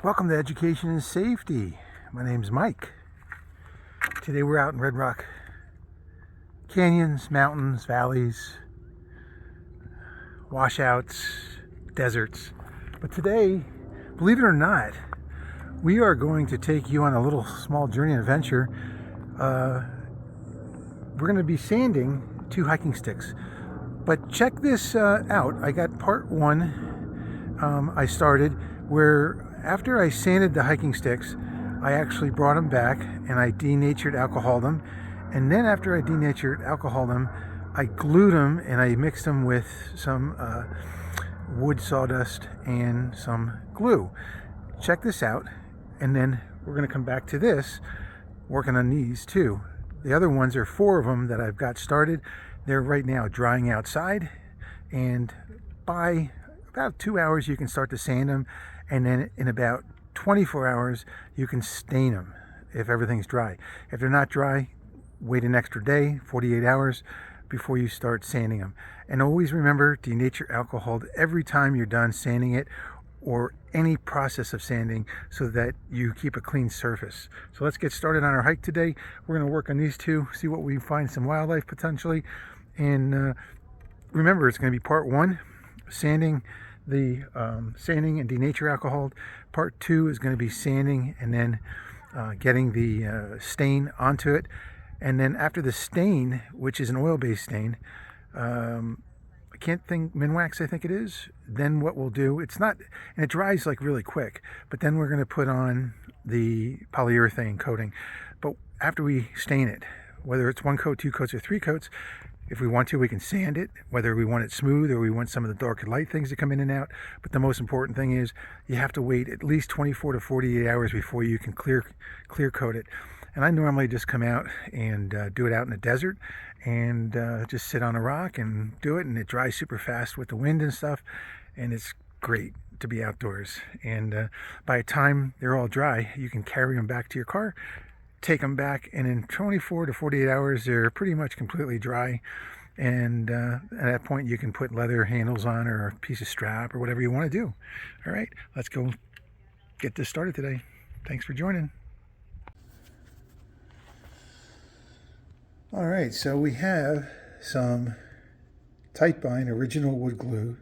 Welcome to Education and Safety. My name's Mike. Today we're out in Red Rock canyons, mountains, valleys, washouts, deserts. But today, believe it or not, we are going to take you on a little small journey and adventure. We're going to be sanding 2 hiking sticks. But check this out. I got part 1 I started where after I sanded the hiking sticks, I actually brought them back and I denatured alcohol them. And then after I denatured alcohol them, I glued them and I mixed them with some wood sawdust and some glue. Check this out. And then we're going to come back to this, working on these too. The other ones are 4 of them that I've got started. They're right now drying outside. And by about 2 hours, you can start to sand them. And then in about 24 hours, you can stain them if everything's dry. If they're not dry, wait an extra day, 48 hours, before you start sanding them. And always remember, denature alcohol every time you're done sanding it or any process of sanding so that you keep a clean surface. So let's get started on our hike today. We're going to work on these 2, see what we can find, some wildlife potentially. And remember, it's going to be part 1, sanding sanding and denature alcohol. Part 2 is going to be sanding and then getting the stain onto it. And then after the stain, which is an oil-based stain, I can't think, Minwax I think it is, then what we'll do, it's not, and it dries like really quick, but then we're going to put on the polyurethane coating. But after we stain it, whether it's 1 coat, 2 coats, or 3 coats, if we want to, we can sand it, whether we want it smooth or we want some of the dark and light things to come in and out. But the most important thing is you have to wait at least 24 to 48 hours before you can clear coat it. And I normally just come out and do it out in the desert and just sit on a rock and do it. And it dries super fast with the wind and stuff. And it's great to be outdoors. And by the time they're all dry, you can carry them back to your car, take them back, and in 24 to 48 hours they're pretty much completely dry. And at that point you can put leather handles on or a piece of strap or whatever you want to do. All right, let's go get this started today. Thanks for joining. All right, so we have some tight bind original wood glue,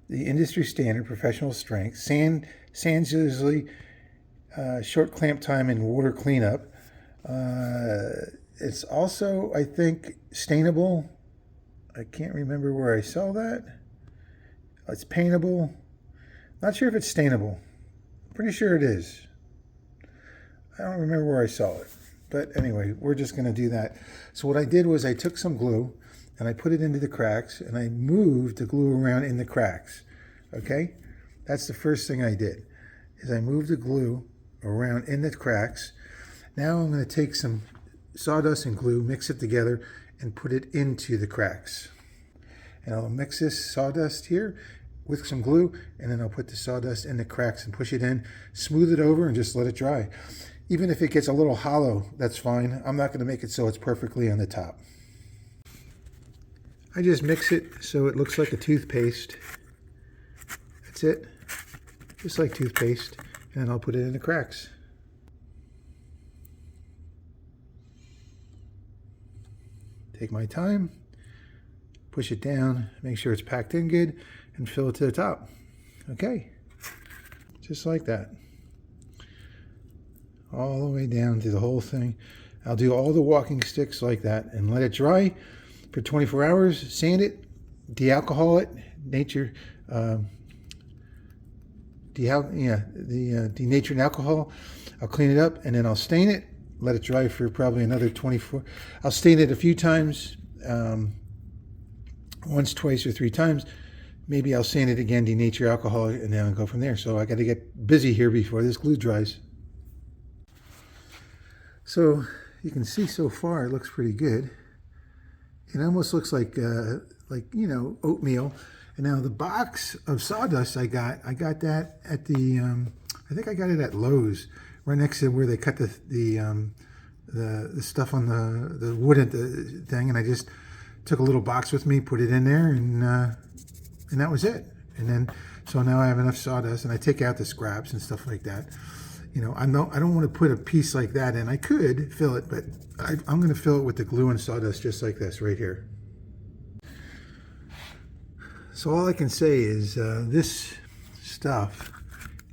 the industry standard professional strength. Sands usually short clamp time and water cleanup. It's also, I think, stainable. I can't remember where I saw that. It's paintable. Not sure if it's stainable. Pretty sure it is. I don't remember where I saw it. But anyway, we're just going to do that. So what I did was I took some glue and I put it into the cracks and I moved the glue around in the cracks. Okay? That's the first thing I did, is I moved the glue around in the cracks. Now I'm going to take some sawdust and glue, mix it together, and put it into the cracks. And I'll mix this sawdust here with some glue, and then I'll put the sawdust in the cracks and push it in, smooth it over, and just let it dry. Even if it gets a little hollow, that's fine. I'm not going to make it so it's perfectly on the top. I just mix it so it looks like a toothpaste. That's it. Just like toothpaste. And then I'll put it in the cracks. Take my time, push it down, make sure it's packed in good, and fill it to the top. Okay, just like that. All the way down to the whole thing. I'll do all the walking sticks like that and let it dry for 24 hours, sand it, de-alcohol it, denatured alcohol. I'll clean it up and then I'll stain it. Let it dry for probably another 24. I'll stain it a few times, once, twice, or 3 times. Maybe I'll sand it again, denature alcohol, and then I'll go from there. So I got to get busy here before this glue dries. So you can see so far it looks pretty good. It almost looks like oatmeal. And now the box of sawdust I got that at the I think I got it at Lowe's, right next to where they cut the stuff on the wood at the thing, and I just took a little box with me, put it in there, and that was it. And then So now I have enough sawdust, and I take out the scraps and stuff like that. You know, I don't want to put a piece like that in. I could fill it, but I'm going to fill it with the glue and sawdust just like this right here. So all I can say is this stuff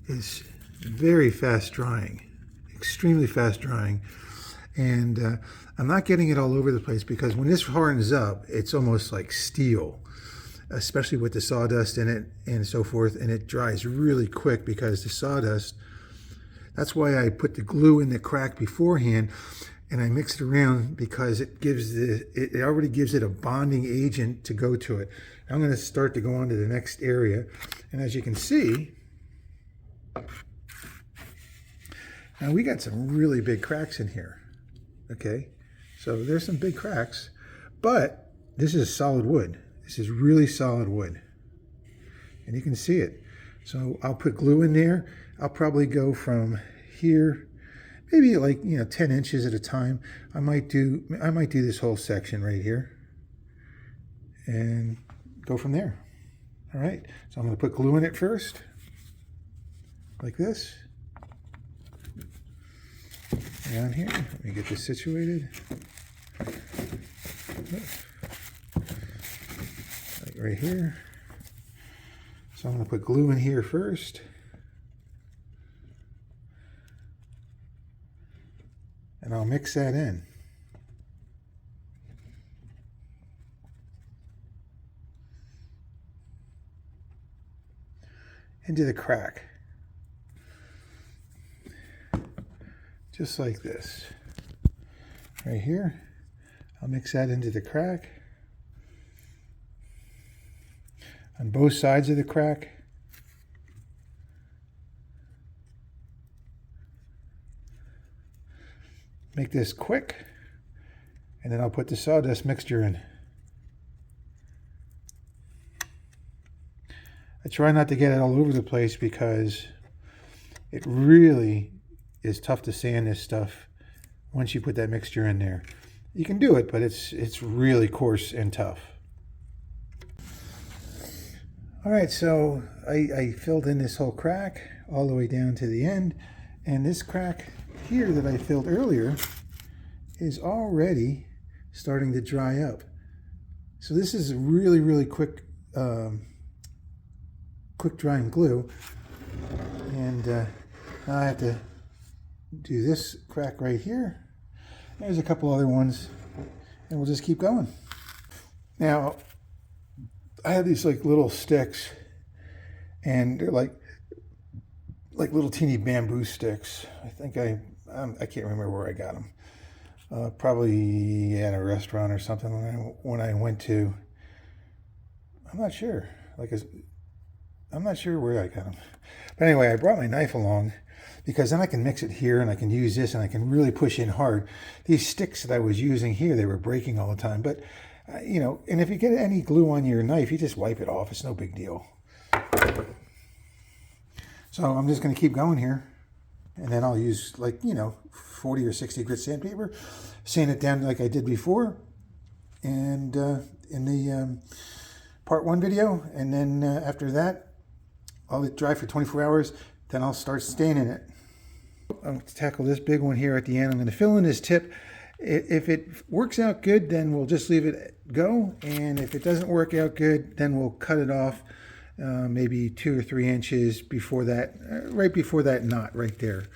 is very fast drying, extremely fast drying. And I'm not getting it all over the place because when this hardens up, it's almost like steel, especially with the sawdust in it and so forth. And it dries really quick because the sawdust, that's why I put the glue in the crack beforehand and I mix it around because it already gives it a bonding agent to go to it. I'm going to start to go on to the next area. And as you can see, now we got some really big cracks in here. Okay, so there's some big cracks, but this is solid wood. This is really solid wood, and you can see it. So I'll put glue in there. I'll probably go from here, maybe like 10 inches at a time. I might do this whole section right here, and go from there. All right. So I'm going to put glue in it first, like this. Down here, let me get this situated. Like right here. So I'm going to put glue in here first. And I'll mix that in. Into the crack. Just like this. Right here. I'll mix that into the crack. On both sides of the crack. Make this quick. And then I'll put the sawdust mixture in. I try not to get it all over the place because it really is tough to sand this stuff once you put that mixture in there. You can do it, but it's really coarse and tough. All right, so I filled in this whole crack all the way down to the end, and this crack here that I filled earlier is already starting to dry up. So this is really, really quick drying glue, and now I have to do this crack right here. There's a couple other ones, and we'll just keep going. Now, I have these like little sticks, and they're like little teeny bamboo sticks. I think I can't remember where I got them. Probably at a restaurant or something when I went to. I'm not sure. I'm not sure where I got them. But anyway, I brought my knife along because then I can mix it here and I can use this and I can really push in hard. These sticks that I was using here, they were breaking all the time. But, and if you get any glue on your knife, you just wipe it off. It's no big deal. So I'm just going to keep going here. And then I'll use 40 or 60 grit sandpaper, sand it down like I did before. And in the part 1 video. And then after that, I'll let it dry for 24 hours. Then I'll start staining it. I'll tackle this big one here at the end. I'm going to fill in this tip. If it works out good, then we'll just leave it go. And if it doesn't work out good, then we'll cut it off maybe 2 or 3 inches before that, right before that knot right there.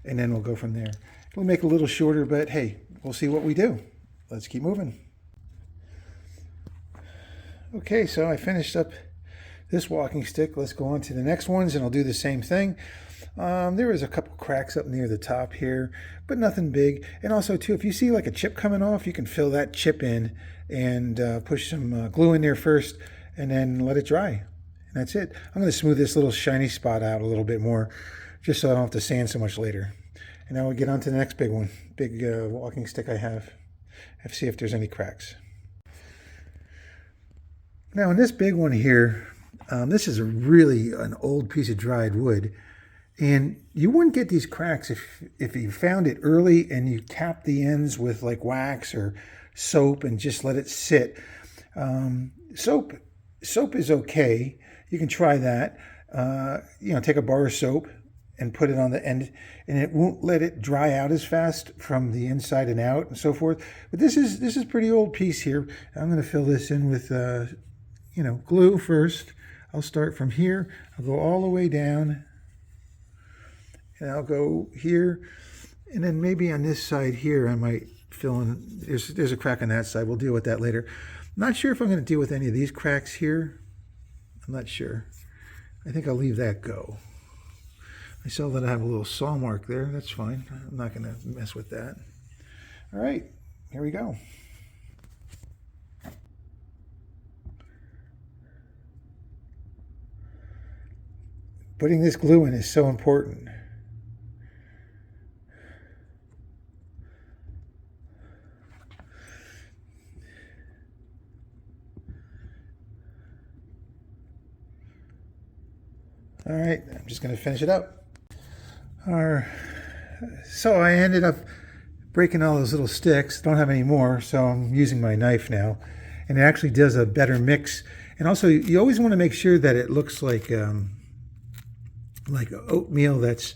And then we'll go from there. We'll make it a little shorter, but hey, we'll see what we do. Let's keep moving. Okay, so I finished up this walking stick. Let's go on to the next ones, and I'll do the same thing. There was a couple cracks up near the top here, but nothing big. And also, too, if you see like a chip coming off, you can fill that chip in and push some glue in there first, and then let it dry. And that's it. I'm going to smooth this little shiny spot out a little bit more, just so I don't have to sand so much later. And now we'll get on to the next big one, big walking stick I have. See if there's any cracks. Now, in this big one here, this is really an old piece of dried wood, and you wouldn't get these cracks if you found it early and you tapped the ends with like wax or soap and just let it sit. Soap is okay. You can try that. take a bar of soap and put it on the end, and it won't let it dry out as fast from the inside and out and so forth. But this is a pretty old piece here. I'm going to fill this in with glue first. I'll start from here. I'll go all the way down, and I'll go here, and then maybe on this side here I might fill in. There's a crack on that side. We'll deal with that later. I'm not sure if I'm going to deal with any of these cracks here. I'm not sure. I think I'll leave that go. I saw that I have a little saw mark there. That's fine. I'm not going to mess with that. All right, here we go. Putting this glue in is so important. All right, I'm just going to finish it up. So I ended up breaking all those little sticks. Don't have any more, so I'm using my knife now. And it actually does a better mix. And also, you always want to make sure that it looks like oatmeal that's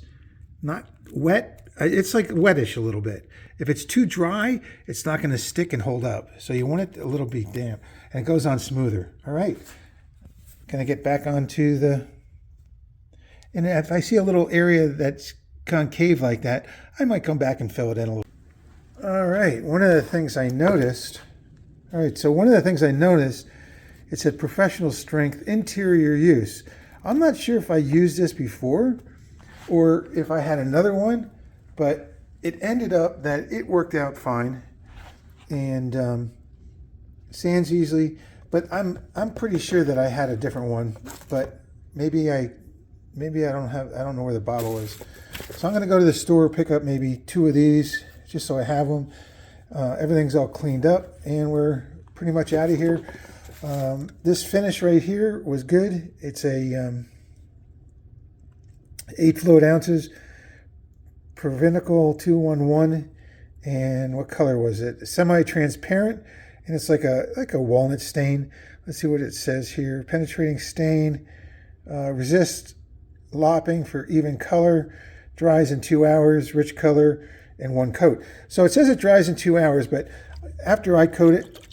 not wet. It's like wettish a little bit. If it's too dry, it's not going to stick and hold up. So you want it a little bit damp. And it goes on smoother. All right. Can I get back onto the... And if I see a little area that's concave like that, I might come back and fill it in a little. All right, one of the things I noticed, it said professional strength interior use. I'm not sure if I used this before or if I had another one, but it ended up that it worked out fine and sands easily. But I'm pretty sure that I had a different one, but maybe I don't know where the bottle is. So I'm going to go to the store, pick up maybe 2 of these, just so I have them. Everything's all cleaned up, and we're pretty much out of here. This finish right here was good. It's a 8 fluid ounces, Provinical 211, and what color was it? Semi-transparent, and it's like a walnut stain. Let's see what it says here. Penetrating stain, resist lopping for even color, dries in 2 hours, rich color, and 1 coat. So it says it dries in 2 hours, but after I coat it,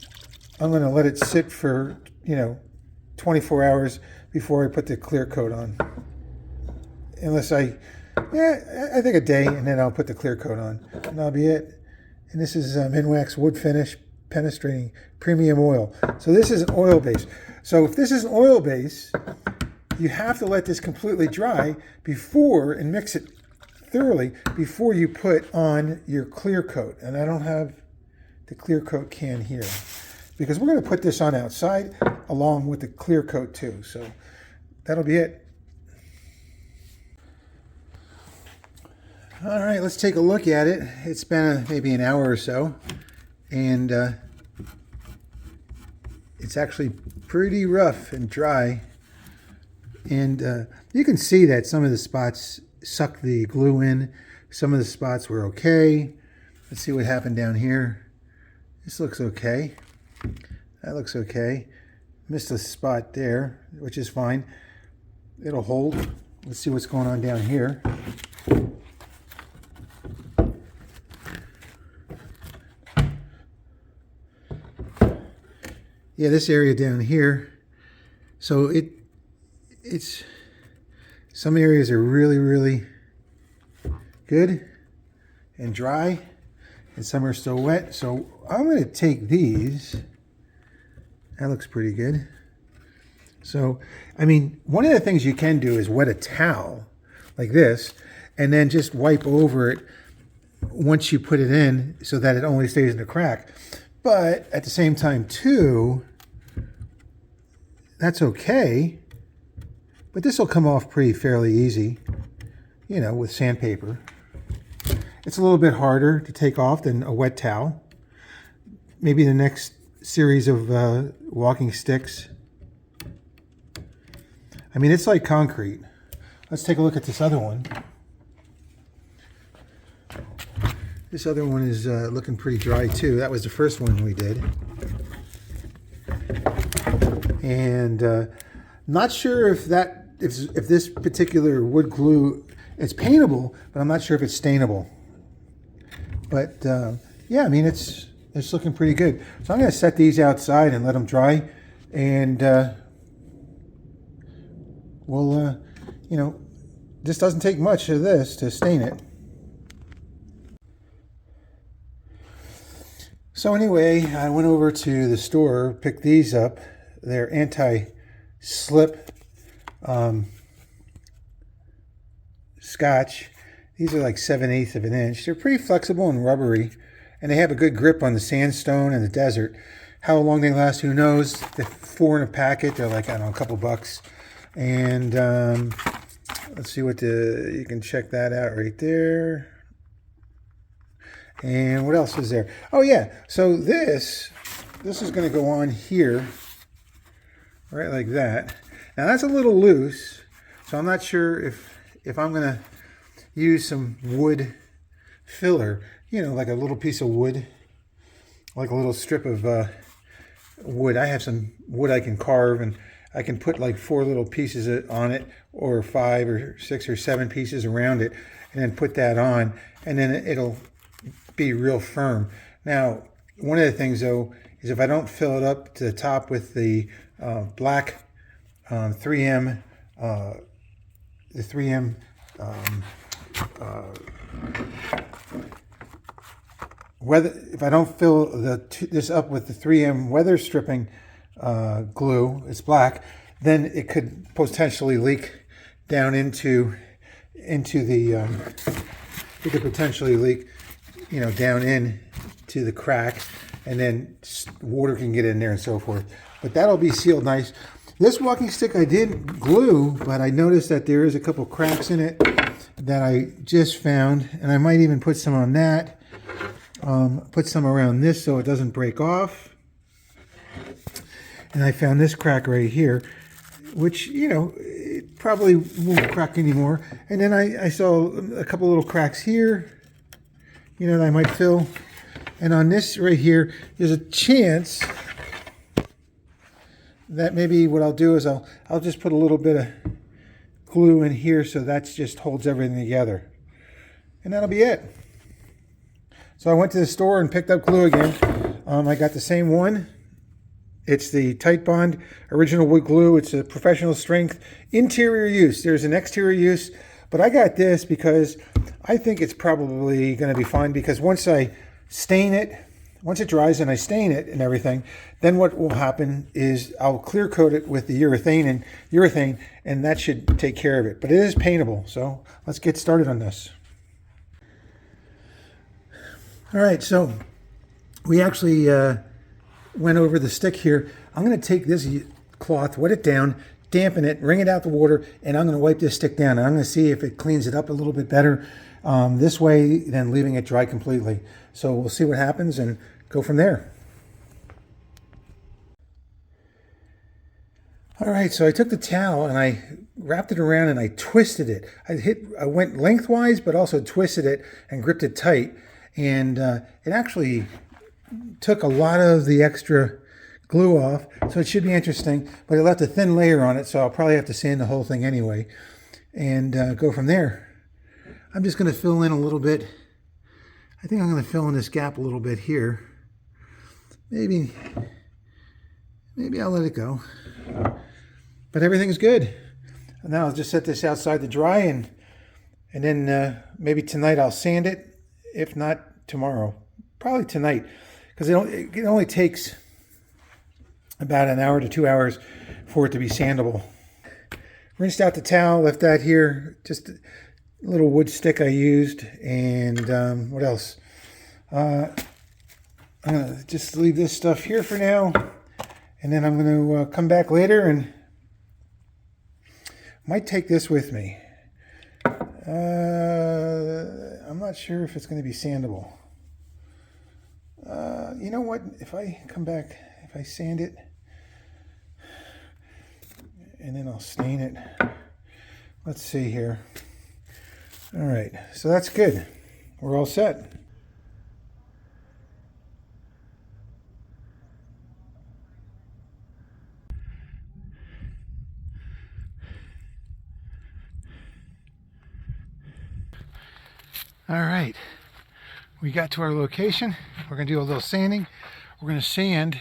I'm going to let it sit for 24 hours before I put the clear coat on. Unless I think a day, and then I'll put the clear coat on, and that'll be it. And this is Minwax wood finish penetrating premium oil. So this is an oil base. So if this is an oil base, you have to let this completely dry before, and mix it thoroughly before you put on your clear coat. And I don't have the clear coat can here because we're going to put this on outside along with the clear coat too. So that'll be it. All right, let's take a look at it. It's been maybe an hour or so, and it's actually pretty rough and dry. And you can see that some of the spots sucked the glue in. Some of the spots were okay. Let's see what happened down here. This looks okay. That looks okay. Missed a spot there, which is fine. It'll hold. Let's see what's going on down here. Yeah, this area down here. So it's some areas are really, really good and dry, and some are still wet. So I'm going to take these. That looks pretty good. So, I mean, one of the things you can do is wet a towel like this and then just wipe over it once you put it in so that it only stays in the crack. But at the same time too, that's okay. But this will come off fairly easy, with sandpaper. It's a little bit harder to take off than a wet towel. Maybe the next series of walking sticks. I mean, it's like concrete. Let's take a look at this other one. This other one is looking pretty dry too. That was the first one we did. And not sure if that if this particular wood glue, it's paintable, but I'm not sure if it's stainable. But yeah, I mean, it's looking pretty good. So I'm going to set these outside and let them dry, and we'll, you know, this doesn't take much of this to stain it. So anyway, I went over to the store, picked these up. They're anti-slip Scotch. These are like 7/8 of an inch. They're pretty flexible and rubbery, and they have a good grip on the sandstone and the desert. How long they last, who knows? They're 4 in a packet. They're like, I don't know, a couple bucks. And let's see what you can check that out right there. And what else is there? Oh yeah, so this is going to go on here, right like that. Now that's a little loose, so I'm not sure if I'm going to use some wood filler, you know, like a little piece of wood, like a little strip of wood. I have some wood I can carve, and I can put like 4 little pieces on it, or 5 or 6 or 7 pieces around it, and then put that on, and then it'll be real firm. Now, one of the things though is if I don't fill it up to the top with the black 3M, the 3M if I don't fill this up with the 3M weather stripping glue, it's black, then it could potentially leak down into the it could potentially leak, you know, down in to the crack, and then water can get in there and so forth. But that'll be sealed nice. This walking stick I did glue, but I noticed that there is a couple cracks in it that I just found, and I might even put some on that. Put some around this so it doesn't break off. And I found this crack right here, which, you know, it probably won't crack anymore. And then I saw a couple little cracks here, you know, that I might fill. And on this right here, there's a chance that maybe what I'll do is I'll just put a little bit of glue in here, so that just holds everything together. And that'll be it. So I went to the store and picked up glue again. I got the same one. It's the Tight Bond original wood glue. It's a professional strength interior use. There's an exterior use, but I got this because I think it's probably going to be fine, because once I stain it, once it dries and I stain it and everything, then what will happen is I'll clear coat it with the urethane, and that should take care of it. But it is paintable, so let's get started on this. All right, so we actually went over the stick here. I'm going to take this cloth, wet it down, dampen it, wring it out the water, and I'm going to wipe this stick down. And I'm going to see if it cleans it up a little bit better this way than leaving it dry completely. So we'll see what happens and go from there. All right, so I took the towel and I wrapped it around and I twisted it. I went lengthwise, but also twisted it and gripped it tight. And it actually took a lot of the extra glue off, so it should be interesting. But it left a thin layer on it, so I'll probably have to sand the whole thing anyway and go from there. I'm just going to fill in a little bit. I think I'm going to fill in this gap a little bit here. Maybe I'll let it go. But everything's good. And now I'll just set this outside to dry, and then maybe tonight I'll sand it. If not, tomorrow. Probably tonight, because it only takes about an hour to 2 hours for it to be sandable. Rinsed out the towel, left that here, just a little wood stick I used, and what else? I'm going to just leave this stuff here for now, and then I'm going to come back later and might take this with me. I'm not sure if it's going to be sandable. You know what? If I come back, if I sand it, and then I'll stain it. Let's see here. All right, so that's good. We're all set. All right, we got to our location. We're gonna do a little sanding. We're gonna sand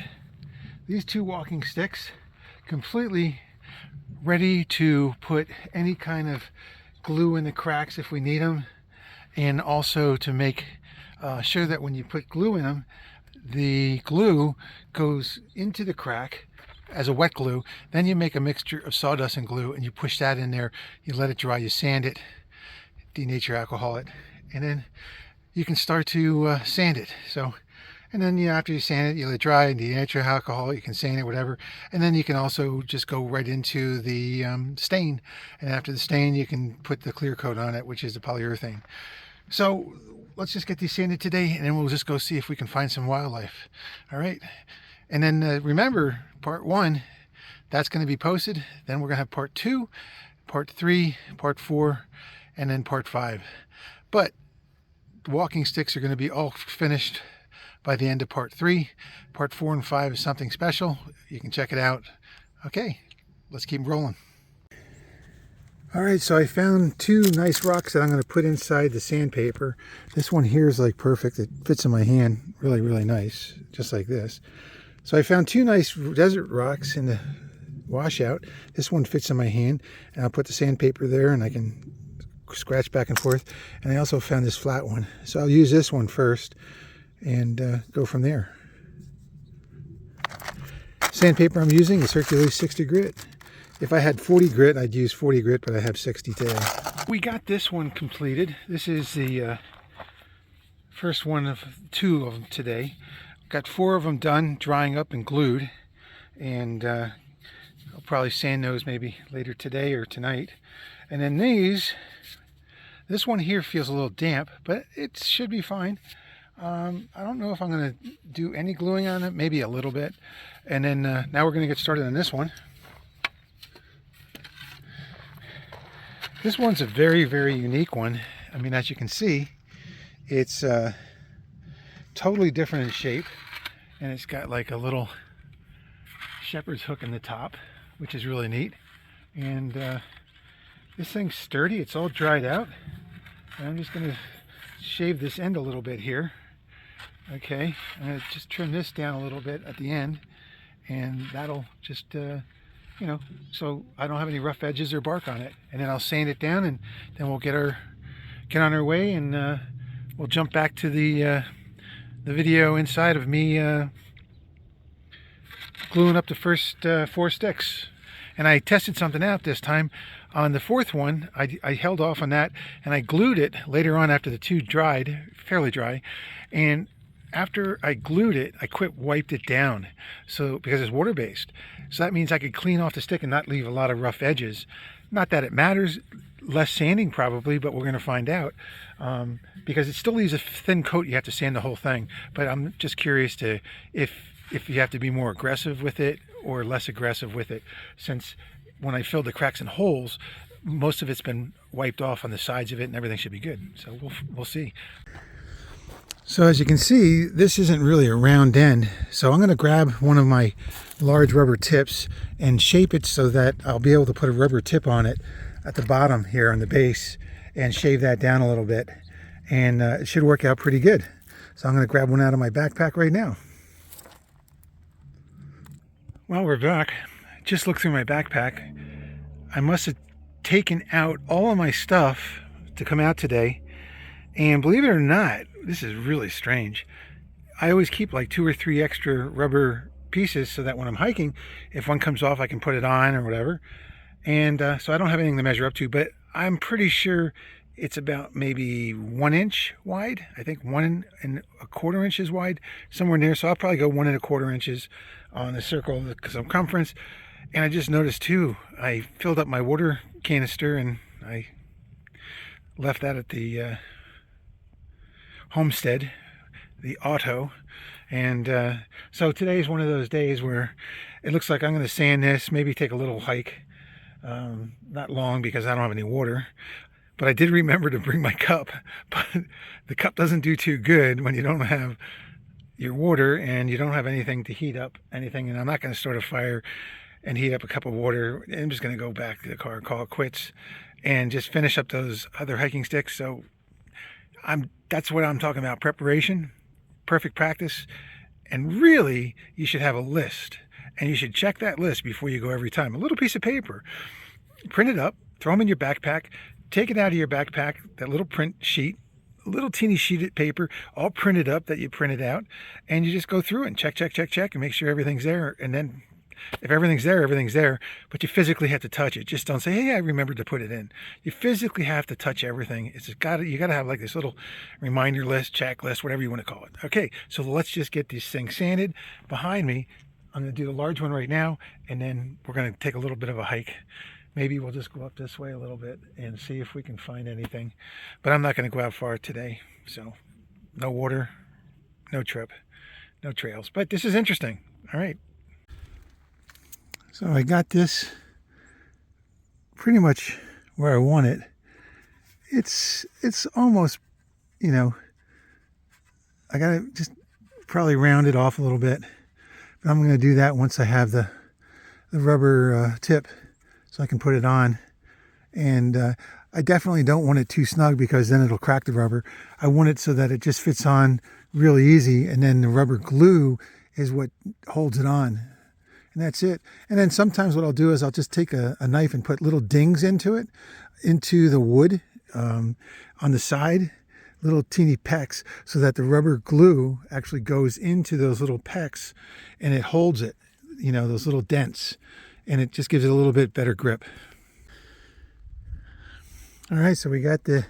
these 2 walking sticks completely ready to put any kind of glue in the cracks if we need them, and also to make sure that when you put glue in them, the glue goes into the crack as a wet glue. Then you make a mixture of sawdust and glue and you push that in there, you let it dry, you sand it, denature alcohol it, and then you can start to sand it. So, and then after you sand it, you let it dry and denature alcohol, you can sand it, whatever. And then you can also just go right into the stain. And after the stain, you can put the clear coat on it, which is the polyurethane. So let's just get these sanded today, and then we'll just go see if we can find some wildlife. All right. And then remember, part 1, that's going to be posted. Then we're going to have part 2, part 3, part 4, and then part 5. But the walking sticks are going to be all finished by the end of part 3. Part 4 and 5 is something special. You can check it out. Okay, let's keep rolling. All right, so I found 2 nice rocks that I'm going to put inside the sandpaper. This one here is like perfect. It fits in my hand really, really nice, just like this. So I found 2 nice desert rocks in the washout. This one fits in my hand, and I'll put the sandpaper there and I can scratch back and forth. And I also found this flat one. So I'll use this one first and go from there. Sandpaper I'm using is Hercules 60 grit. If I had 40 grit, I'd use 40 grit, but I have 60 today. We got this one completed. This is the first one of 2 of them today. Got 4 of them done, drying up and glued, and I'll probably sand those maybe later today or tonight. And then this one here feels a little damp, but it should be fine. I don't know if I'm going to do any gluing on it, maybe a little bit. And then now we're going to get started on this one. This one's a very, very unique one. I mean, as you can see, it's totally different in shape, and it's got like a little shepherd's hook in the top, which is really neat. And this thing's sturdy. It's all dried out. And I'm just going to shave this end a little bit here. Okay, I'm going to just trim this down a little bit at the end, and that'll just you know, so I don't have any rough edges or bark on it. And then I'll sand it down, and then we'll get on our way, and we'll jump back to the video inside of me gluing up the first 4 sticks. And I tested something out this time. On the 4th one, I held off on that, and I glued it later on after the 2 dried, fairly dry. And after I glued it, I wiped it down, so because it's water-based. So that means I could clean off the stick and not leave a lot of rough edges. Not that it matters, less sanding probably, but we're going to find out. Because it still leaves a thin coat, you have to sand the whole thing. But I'm just curious to if you have to be more aggressive with it or less aggressive with it, since when I filled the cracks and holes, most of it's been wiped off on the sides of it and everything should be good. So we'll see. So as you can see, this isn't really a round end. So I'm going to grab one of my large rubber tips and shape it so that I'll be able to put a rubber tip on it at the bottom here on the base and shave that down a little bit. And it should work out pretty good. So I'm going to grab one out of my backpack right now. Well, we're back. Just looked through my backpack. I must have taken out all of my stuff to come out today. And believe it or not, this is really strange. I always keep like 2 or 3 extra rubber pieces so that when I'm hiking, if one comes off, I can put it on or whatever. And so I don't have anything to measure up to, but I'm pretty sure it's about maybe 1 inch wide. I think 1¼ inches wide, somewhere near. So I'll probably go 1¼ inches on the circle of the circumference. And I just noticed too, I filled up my water canister and I left that at the homestead, the auto. And so today's one of those days where it looks like I'm going to sand this, maybe take a little hike. Not long because I don't have any water. But I did remember to bring my cup, but the cup doesn't do too good when you don't have your water and you don't have anything to heat up anything. And I'm not going to start a fire and heat up a cup of water. I'm just going to go back to the car, call it quits, and just finish up those other hiking sticks. So That's what I'm talking about. Preparation, perfect practice, and really you should have a list. And you should check that list before you go every time. A little piece of paper, print it up, throw them in your backpack, take it out of your backpack, that little print sheet, a little teeny sheet of paper, all printed up that you printed out, and you just go through and check, and make sure everything's there. And then if everything's there, everything's there, but you physically have to touch it. Just don't say, hey, I remembered to put it in. You physically have to touch everything. You got to have like this little reminder list, checklist, whatever you want to call it. Okay, so let's just get these things sanded. Behind me, I'm going to do the large one right now, and then we're going to take a little bit of a hike. Maybe we'll just go up this way a little bit and see if we can find anything. But I'm not going to go out far today, so no water, no trip, no trails. But this is interesting. All right. So I got this pretty much where I want it. It's almost, I got to just probably round it off a little bit. But I'm going to do that once I have the rubber tip so I can put it on. And I definitely don't want it too snug because then it'll crack the rubber. I want it so that it just fits on really easy, and then the rubber glue is what holds it on. And that's it. And then sometimes what I'll do is I'll just take a knife and put little dings into the wood on the side, little teeny pecks, so that the rubber glue actually goes into those little pecks and it holds it, those little dents, and it just gives it a little bit better grip. All right, so we got the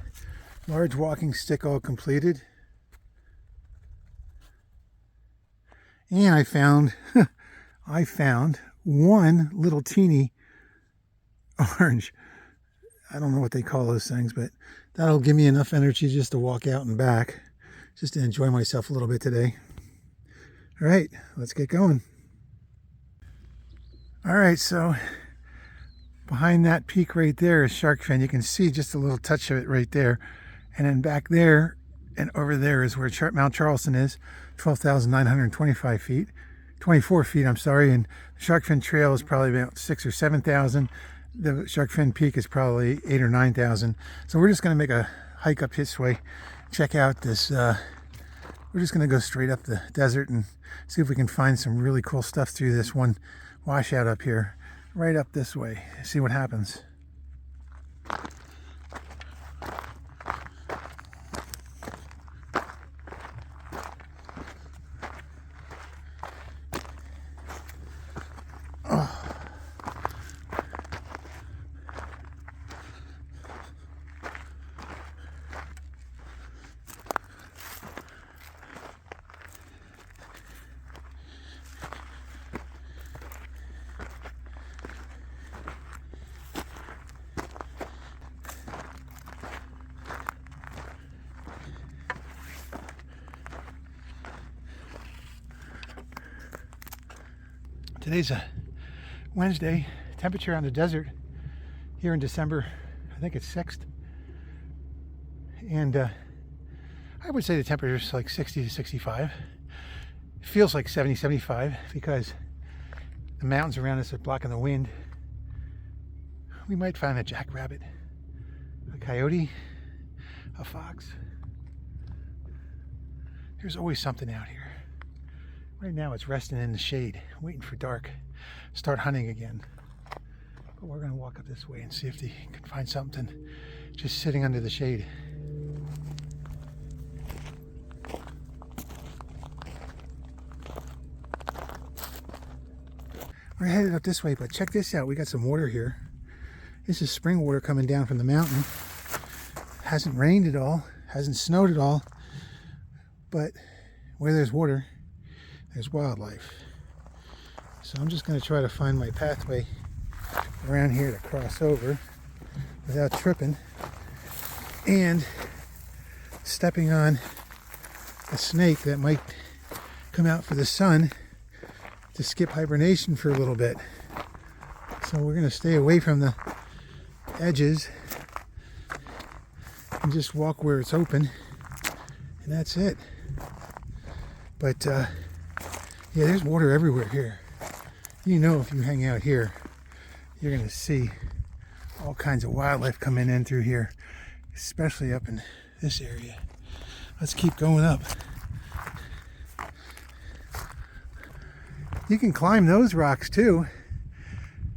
large walking stick all completed. And I found one little teeny orange. I don't know what they call those things, but that'll give me enough energy just to walk out and back, just to enjoy myself a little bit today. All right, let's get going. All right, so behind that peak right there is shark fin. You can see just a little touch of it right there. And then back there and over there is where Mount Charleston is, 12,925 feet. 24 feet, I'm sorry, and the Shark Fin Trail is probably about 6,000 or 7,000. The Shark Fin Peak is probably 8,000 or 9,000. So we're just going to make a hike up this way, check out this. We're just going to go straight up the desert and see if we can find some really cool stuff through this one washout up here, right up this way. See what happens. Today's a Wednesday. Temperature on the desert here in December, I think it's 6th. And I would say the temperature is like 60 to 65. It feels like 70, 75 because the mountains around us are blocking the wind. We might find a jackrabbit, a coyote, a fox. There's always something out here. Right now it's resting in the shade, waiting for dark, start hunting again. But we're going to walk up this way and see if they can find something just sitting under the shade. We're headed up this way, but check this out. We got some water here. This is spring water coming down from the mountain. Hasn't rained at all, hasn't snowed at all, but where there's water, there's wildlife. So I'm just going to try to find my pathway around here to cross over without tripping and stepping on a snake that might come out for the sun to skip hibernation for a little bit. So we're going to stay away from the edges and just walk where it's open, and that's it. But yeah, there's water everywhere here. If you hang out here, you're going to see all kinds of wildlife coming in through here, especially up in this area. Let's keep going up. You can climb those rocks too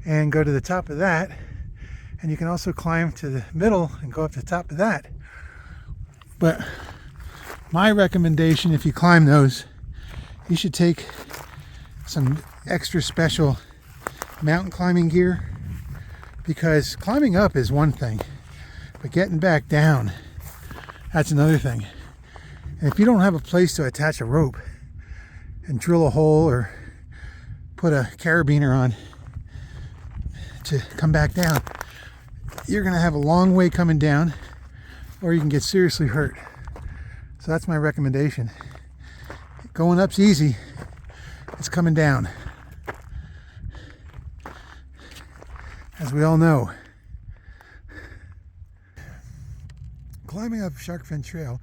and go to the top of that. And you can also climb to the middle and go up to the top of that. But my recommendation, if you climb those, you should take some extra special mountain climbing gear, because climbing up is one thing, but getting back down, that's another thing. And if you don't have a place to attach a rope and drill a hole or put a carabiner on to come back down, you're going to have a long way coming down, or you can get seriously hurt. So that's my recommendation. Going up's easy, it's coming down, as we all know. Climbing up Shark Fin Trail,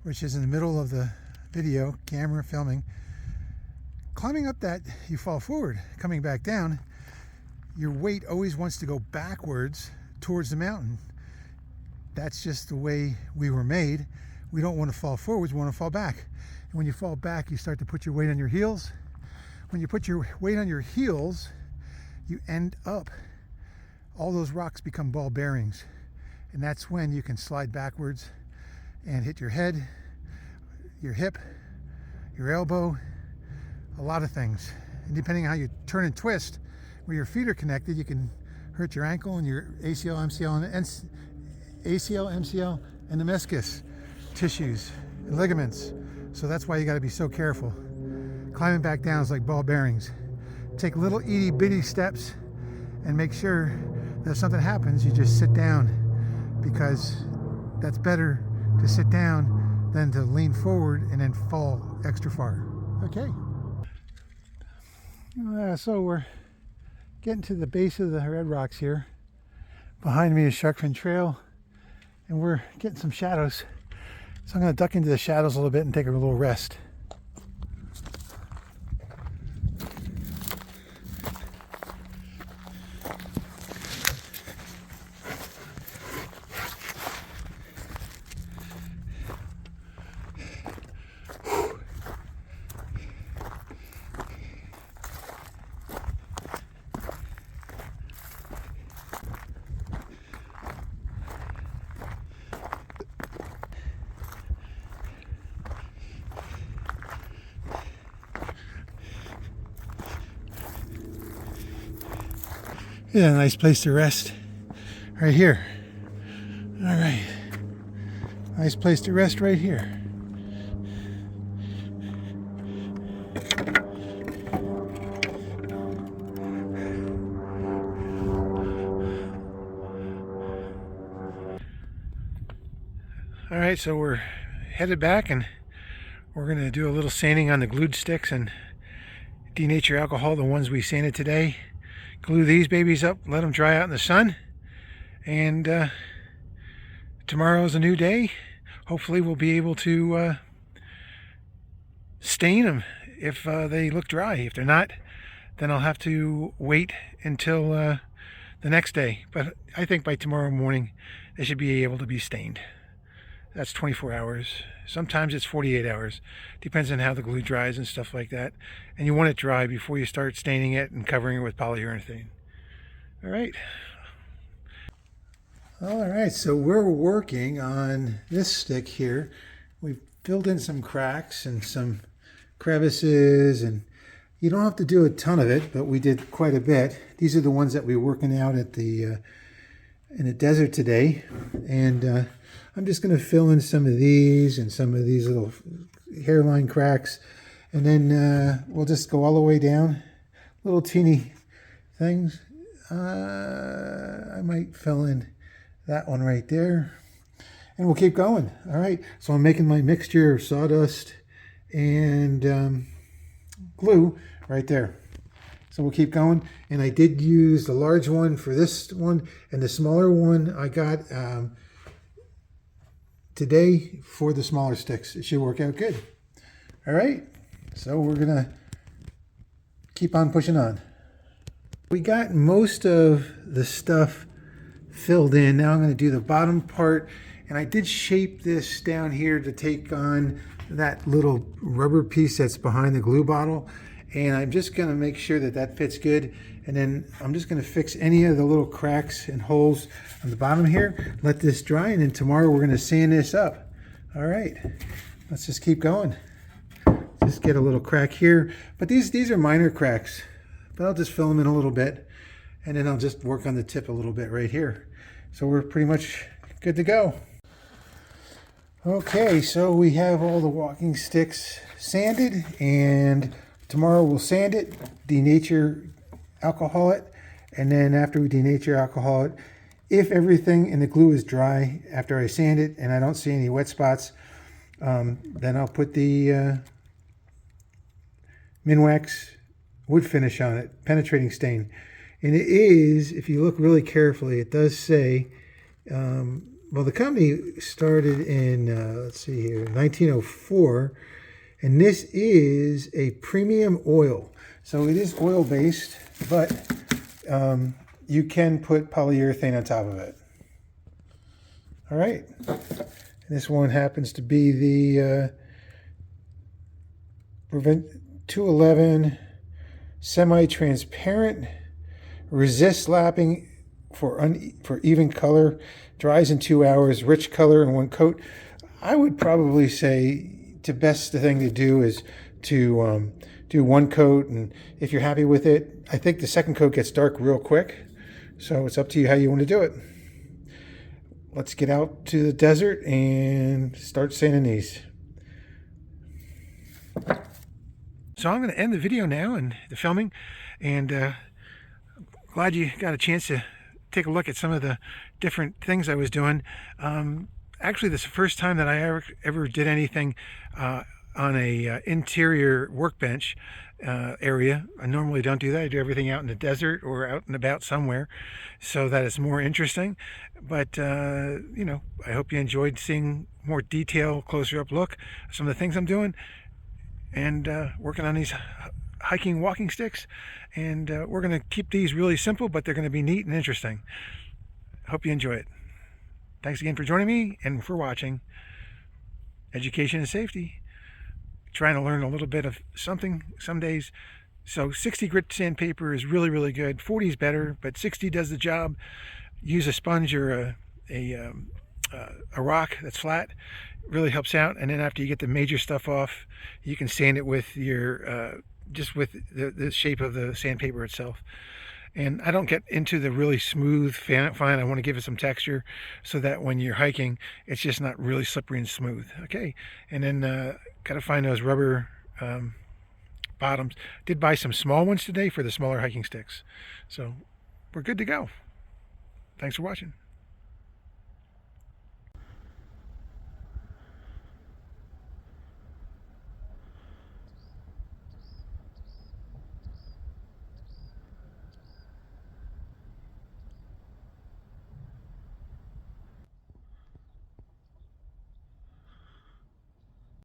which is in the middle of the video, camera filming, climbing up that, you fall forward. Coming back down, your weight always wants to go backwards towards the mountain. That's just the way we were made. We don't want to fall forwards, we want to fall back. And when you fall back, you start to put your weight on your heels. When you put your weight on your heels, you end up, all those rocks become ball bearings. And that's when you can slide backwards and hit your head, your hip, your elbow, a lot of things. And depending on how you turn and twist, where your feet are connected, you can hurt your ankle and your ACL, MCL, and the meniscus tissues and ligaments. So that's why you got to be so careful. Climbing back down is like ball bearings. Take little itty bitty steps and make sure that if something happens, you just sit down, because that's better to sit down than to lean forward and then fall extra far. Okay. So we're getting to the base of the red rocks here. Behind me is Shark Fin Trail, and we're getting some shadows. So I'm going to duck into the shadows a little bit and take a little rest. Yeah, nice place to rest right here. All right, nice place to rest right here. All right, so we're headed back, and we're going to do a little sanding on the glued sticks and Denature alcohol, the ones we sanded today. Glue these babies up, let them dry out in the sun, and tomorrow is a new day. Hopefully we'll be able to stain them if they look dry. If they're not, then I'll have to wait until the next day. But I think by tomorrow morning they should be able to be stained. That's 24 hours. Sometimes it's 48 hours. Depends on how the glue dries and stuff like that. And you want it dry before you start staining it and covering it with polyurethane. All right. All right, so we're working on this stick here. We've filled in some cracks and some crevices, and you don't have to do a ton of it, but we did quite a bit. These are the ones that we were working out at the in the desert today, and I'm just going to fill in some of these and some of these little hairline cracks, and then we'll just go all the way down, little teeny things. I might fill in that one right there, and we'll keep going. All right, so I'm making my mixture of sawdust and glue right there. So we'll keep going, and I did use the large one for this one, and the smaller one I got today for the smaller sticks. It should work out good. All right, so we're gonna keep on pushing on. We got most of the stuff filled in. Now I'm going to do the bottom part And I did shape this down here to take on that little rubber piece that's behind the glue bottle. And I'm just gonna make sure that that fits good. And then I'm just gonna fix any of the little cracks and holes on the bottom here. Let this dry, and then tomorrow we're gonna sand this up. All right, let's just keep going. Just get a little crack here, but these are minor cracks, but I'll just fill them in a little bit, and then I'll just work on the tip a little bit right here. So we're pretty much good to go. Okay, so we have all the walking sticks sanded, and tomorrow we'll sand it, denature, alcohol it, and then after we denature, alcohol it, if everything in the glue is dry after I sand it and I don't see any wet spots, then I'll put the Minwax wood finish on it, penetrating stain. And it is, if you look really carefully, it does say, well, the company started in, let's see here, 1904, and this is a premium oil. So it is oil-based, but you can put polyurethane on top of it. All right. This one happens to be the Prevent 211 semi-transparent, resists lapping for even color, dries in 2 hours, rich color in one coat. I would probably say the best thing to do is to do one coat, and if you're happy with it, I think the second coat gets dark real quick, so it's up to you how you want to do it. Let's get out to the desert and start sanding these. So I'm going to end the video now and the filming, and glad you got a chance to take a look at some of the different things I was doing. Actually, this is the first time that I ever did anything on a interior workbench area. I normally don't do that. I do everything out in the desert or out and about somewhere, so that is more interesting. But you know, I hope you enjoyed seeing more detail, closer up look at some of the things I'm doing, and working on these hiking walking sticks. And we're going to keep these really simple, but they're going to be neat and interesting. Hope you enjoy it. Thanks again for joining me and for watching. Education and safety. Trying to learn a little bit of something some days. So 60 grit sandpaper is really, really good. 40 is better, but 60 does the job. Use a sponge or a rock that's flat. It really helps out. And then after you get the major stuff off, you can sand it with your just with the shape of the sandpaper itself. And I don't get into the really smooth fine. I want to give it some texture so that when you're hiking, it's just not really slippery and smooth. Okay, and then got to find those rubber bottoms. Did buy some small ones today for the smaller hiking sticks. So we're good to go. Thanks for watching.